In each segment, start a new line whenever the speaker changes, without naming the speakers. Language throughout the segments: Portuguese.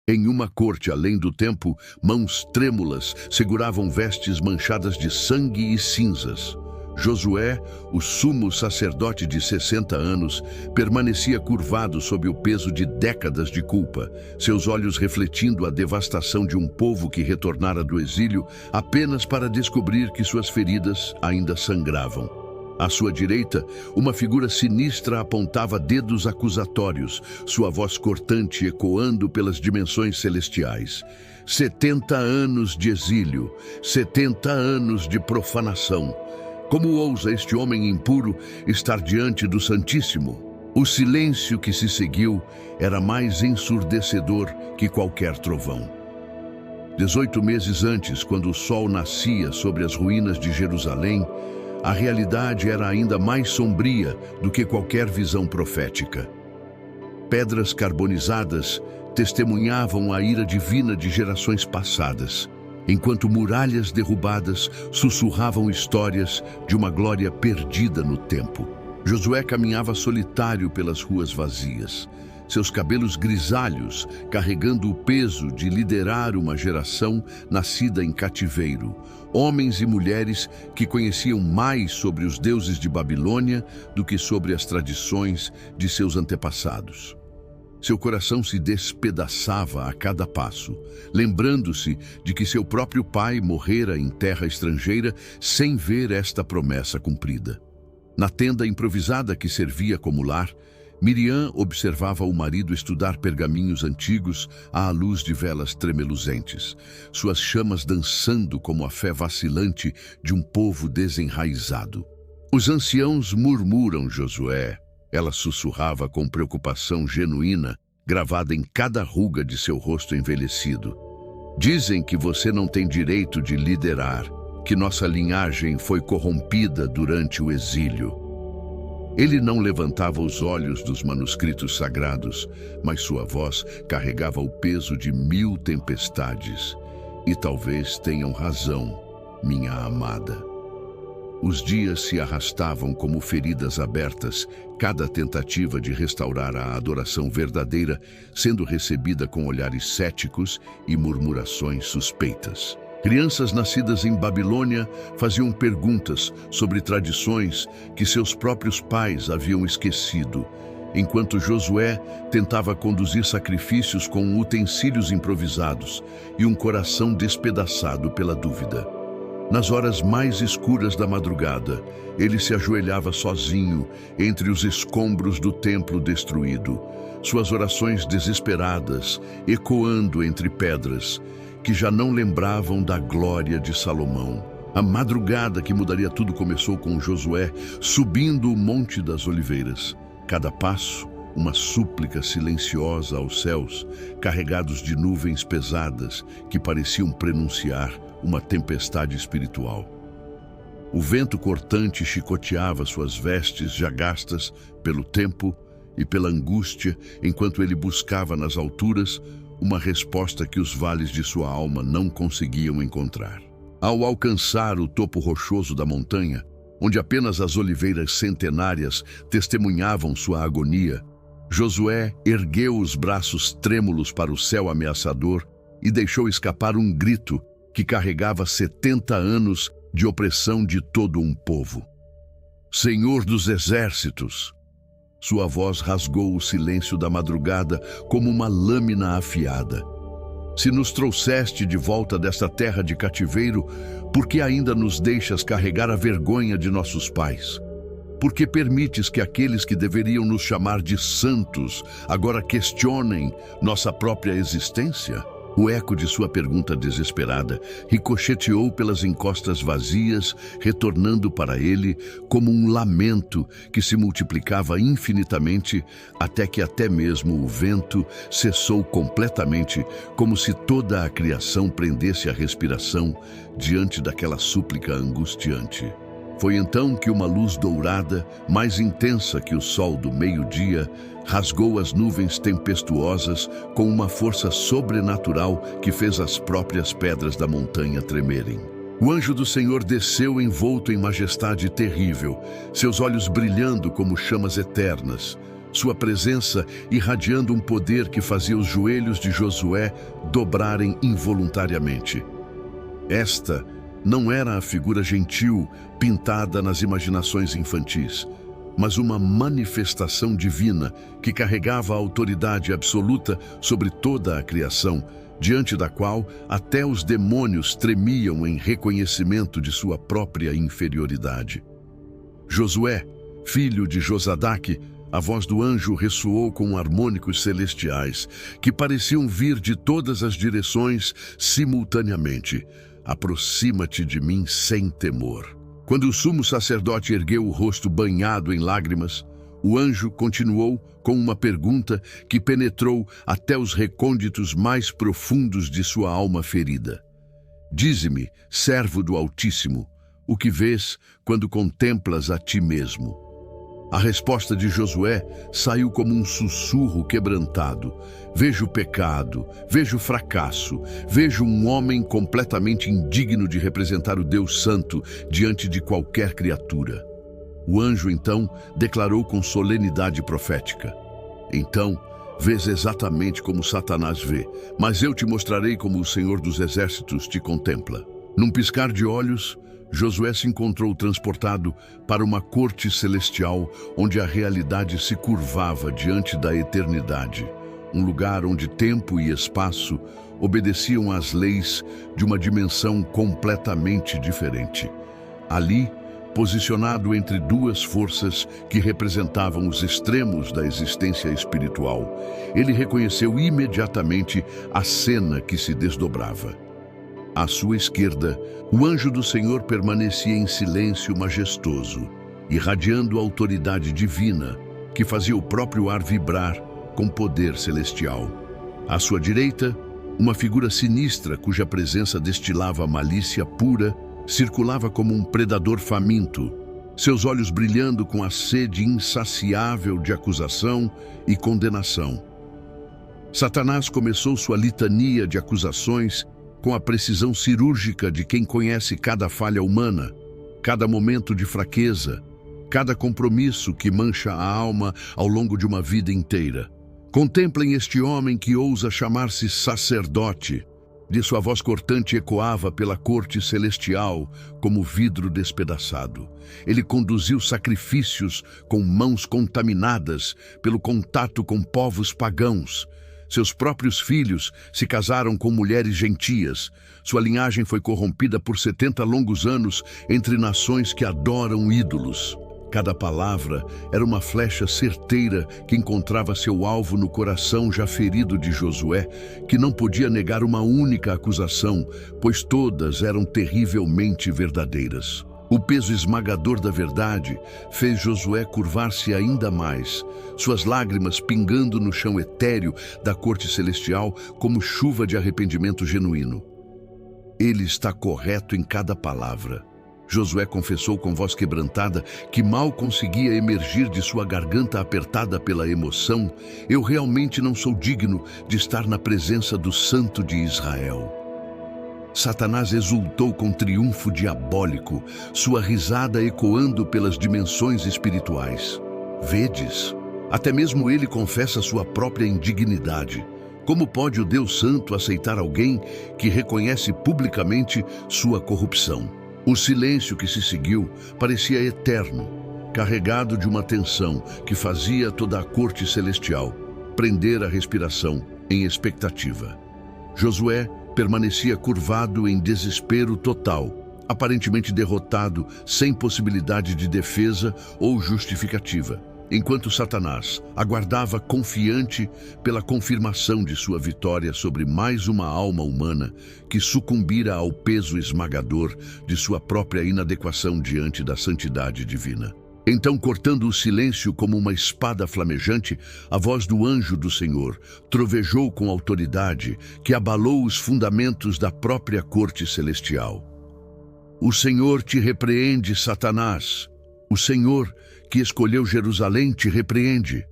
Em uma corte além do tempo, mãos trêmulas seguravam vestes manchadas de sangue e cinzas. Josué, o sumo sacerdote de 60 anos, permanecia curvado sob o peso de décadas de culpa, seus olhos refletindo a devastação de um povo que retornara do exílio apenas para descobrir que suas feridas ainda sangravam. À sua direita, uma figura sinistra apontava dedos acusatórios, sua voz cortante ecoando pelas dimensões celestiais. 70 anos de exílio, 70 anos de profanação. Como ousa este homem impuro estar diante do Santíssimo? O silêncio que se seguiu era mais ensurdecedor que qualquer trovão. 18 meses antes, quando o sol nascia sobre as ruínas de Jerusalém, a realidade era ainda mais sombria do que qualquer visão profética. Pedras carbonizadas testemunhavam a ira divina de gerações passadas, enquanto muralhas derrubadas sussurravam histórias de uma glória perdida no tempo. Josué caminhava solitário pelas ruas vazias, seus cabelos grisalhos carregando o peso de liderar uma geração nascida em cativeiro, homens e mulheres que conheciam mais sobre os deuses de Babilônia do que sobre as tradições de seus antepassados. Seu coração se despedaçava a cada passo, lembrando-se de que seu próprio pai morrera em terra estrangeira sem ver esta promessa cumprida. Na tenda improvisada que servia como lar, Miriam observava o marido estudar pergaminhos antigos à luz de velas tremeluzentes, suas chamas dançando como a fé vacilante de um povo desenraizado. Os anciãos murmuram, Josué. Ela sussurrava com preocupação genuína, gravada em cada ruga de seu rosto envelhecido. Dizem que você não tem direito de liderar, que nossa linhagem foi corrompida durante o exílio. Ele não levantava os olhos dos manuscritos sagrados, mas sua voz carregava o peso de 1000 tempestades. E talvez tenham razão, minha amada. Os dias se arrastavam como feridas abertas, cada tentativa de restaurar a adoração verdadeira sendo recebida com olhares céticos e murmurações suspeitas. Crianças nascidas em Babilônia faziam perguntas sobre tradições que seus próprios pais haviam esquecido, enquanto Josué tentava conduzir sacrifícios com utensílios improvisados e um coração despedaçado pela dúvida. Nas horas mais escuras da madrugada, ele se ajoelhava sozinho entre os escombros do templo destruído, suas orações desesperadas ecoando entre pedras que já não lembravam da glória de Salomão. A madrugada que mudaria tudo começou com Josué subindo o Monte das Oliveiras. Cada passo, uma súplica silenciosa aos céus, carregados de nuvens pesadas que pareciam prenunciar uma tempestade espiritual. O vento cortante chicoteava suas vestes já gastas pelo tempo e pela angústia, enquanto ele buscava nas alturas uma resposta que os vales de sua alma não conseguiam encontrar. Ao alcançar o topo rochoso da montanha, onde apenas as oliveiras centenárias testemunhavam sua agonia, Josué ergueu os braços trêmulos para o céu ameaçador e deixou escapar um grito que carregava 70 anos de opressão de todo um povo. Senhor dos exércitos! Sua voz rasgou o silêncio da madrugada como uma lâmina afiada. Se nos trouxeste de volta desta terra de cativeiro, por que ainda nos deixas carregar a vergonha de nossos pais? Por que permites que aqueles que deveriam nos chamar de santos agora questionem nossa própria existência? O eco de sua pergunta desesperada ricocheteou pelas encostas vazias, retornando para ele como um lamento que se multiplicava infinitamente, até que até mesmo o vento cessou completamente, como se toda a criação prendesse a respiração diante daquela súplica angustiante. Foi então que uma luz dourada, mais intensa que o sol do meio-dia, rasgou as nuvens tempestuosas com uma força sobrenatural que fez as próprias pedras da montanha tremerem. O anjo do Senhor desceu envolto em majestade terrível, seus olhos brilhando como chamas eternas. sua presença irradiando um poder que fazia os joelhos de Josué dobrarem involuntariamente. Esta não era a figura gentil pintada nas imaginações infantis, mas uma manifestação divina que carregava a autoridade absoluta sobre toda a criação, diante da qual até os demônios tremiam em reconhecimento de sua própria inferioridade. Josué, filho de Josadaque, a voz do anjo ressoou com harmônicos celestiais, que pareciam vir de todas as direções simultaneamente. Aproxima-te de mim sem temor. Quando o sumo sacerdote ergueu o rosto banhado em lágrimas, o anjo continuou com uma pergunta que penetrou até os recônditos mais profundos de sua alma ferida. Dize-me, servo do Altíssimo, o que vês quando contemplas a ti mesmo? A resposta de Josué saiu como um sussurro quebrantado. Vejo o pecado, vejo o fracasso, vejo um homem completamente indigno de representar o Deus Santo diante de qualquer criatura. O anjo, então, declarou com solenidade profética: então, vês exatamente como Satanás vê, mas eu te mostrarei como o Senhor dos Exércitos te contempla. Num piscar de olhos, Josué se encontrou transportado para uma corte celestial onde a realidade se curvava diante da eternidade, um lugar onde tempo e espaço obedeciam às leis de uma dimensão completamente diferente. Ali, posicionado entre duas forças que representavam os extremos da existência espiritual, ele reconheceu imediatamente a cena que se desdobrava. À sua esquerda, o anjo do Senhor permanecia em silêncio majestoso, irradiando a autoridade divina que fazia o próprio ar vibrar com poder celestial. À sua direita, uma figura sinistra cuja presença destilava malícia pura circulava como um predador faminto, seus olhos brilhando com a sede insaciável de acusação e condenação. Satanás começou sua litania de acusações com a precisão cirúrgica de quem conhece cada falha humana, cada momento de fraqueza, cada compromisso que mancha a alma ao longo de uma vida inteira. Contemplem este homem que ousa chamar-se sacerdote. De sua voz cortante ecoava pela corte celestial como vidro despedaçado. Ele conduziu sacrifícios com mãos contaminadas pelo contato com povos pagãos. Seus próprios filhos se casaram com mulheres gentias. Sua linhagem foi corrompida por 70 longos anos entre nações que adoram ídolos. Cada palavra era uma flecha certeira que encontrava seu alvo no coração já ferido de Josué, que não podia negar uma única acusação, pois todas eram terrivelmente verdadeiras. O peso esmagador da verdade fez Josué curvar-se ainda mais, suas lágrimas pingando no chão etéreo da corte celestial como chuva de arrependimento genuíno. Ele está correto em cada palavra. Josué confessou com voz quebrantada que mal conseguia emergir de sua garganta apertada pela emoção: eu realmente não sou digno de estar na presença do Santo de Israel. Satanás exultou com triunfo diabólico, sua risada ecoando pelas dimensões espirituais. Vedes? Até mesmo ele confessa sua própria indignidade. Como pode o Deus Santo aceitar alguém que reconhece publicamente sua corrupção? O silêncio que se seguiu parecia eterno, carregado de uma tensão que fazia toda a corte celestial prender a respiração em expectativa. Josué permanecia curvado em desespero total, aparentemente derrotado, sem possibilidade de defesa ou justificativa, enquanto Satanás aguardava confiante pela confirmação de sua vitória sobre mais uma alma humana que sucumbira ao peso esmagador de sua própria inadequação diante da santidade divina. Então, cortando o silêncio como uma espada flamejante, a voz do anjo do Senhor trovejou com autoridade que abalou os fundamentos da própria corte celestial. O Senhor te repreende, Satanás. O Senhor, que escolheu Jerusalém, te repreende.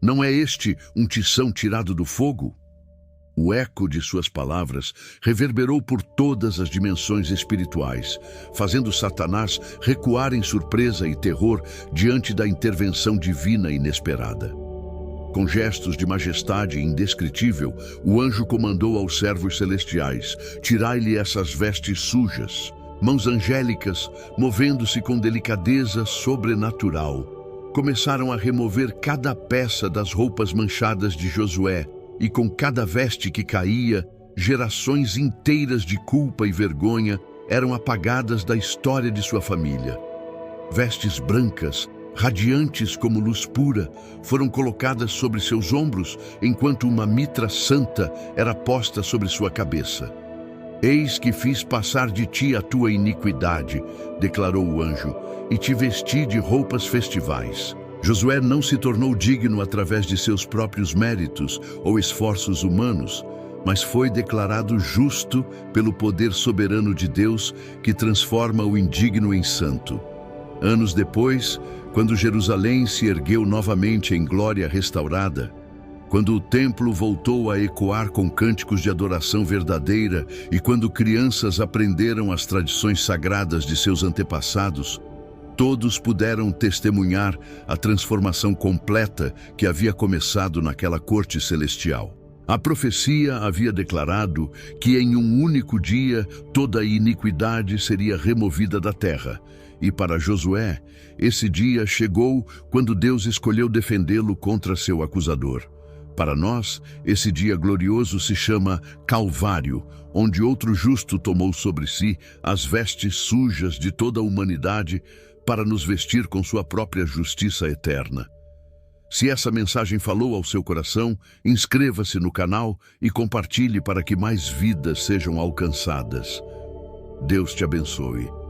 Não é este um tição tirado do fogo? O eco de suas palavras reverberou por todas as dimensões espirituais, fazendo Satanás recuar em surpresa e terror diante da intervenção divina inesperada. Com gestos de majestade indescritível, o anjo comandou aos servos celestiais: tirai-lhe essas vestes sujas. Mãos angélicas, movendo-se com delicadeza sobrenatural, começaram a remover cada peça das roupas manchadas de Josué, e com cada veste que caía, gerações inteiras de culpa e vergonha eram apagadas da história de sua família. Vestes brancas, radiantes como luz pura, foram colocadas sobre seus ombros, enquanto uma mitra santa era posta sobre sua cabeça. Eis que fiz passar de ti a tua iniquidade, declarou o anjo, e te vesti de roupas festivais. Josué não se tornou digno através de seus próprios méritos ou esforços humanos, mas foi declarado justo pelo poder soberano de Deus que transforma o indigno em santo. Anos depois, quando Jerusalém se ergueu novamente em glória restaurada, quando o templo voltou a ecoar com cânticos de adoração verdadeira e quando crianças aprenderam as tradições sagradas de seus antepassados, todos puderam testemunhar a transformação completa que havia começado naquela corte celestial. A profecia havia declarado que em um único dia toda a iniquidade seria removida da terra. E para Josué, esse dia chegou quando Deus escolheu defendê-lo contra seu acusador. Para nós, esse dia glorioso se chama Calvário, onde outro justo tomou sobre si as vestes sujas de toda a humanidade para nos vestir com sua própria justiça eterna. Se essa mensagem falou ao seu coração, inscreva-se no canal e compartilhe para que mais vidas sejam alcançadas. Deus te abençoe.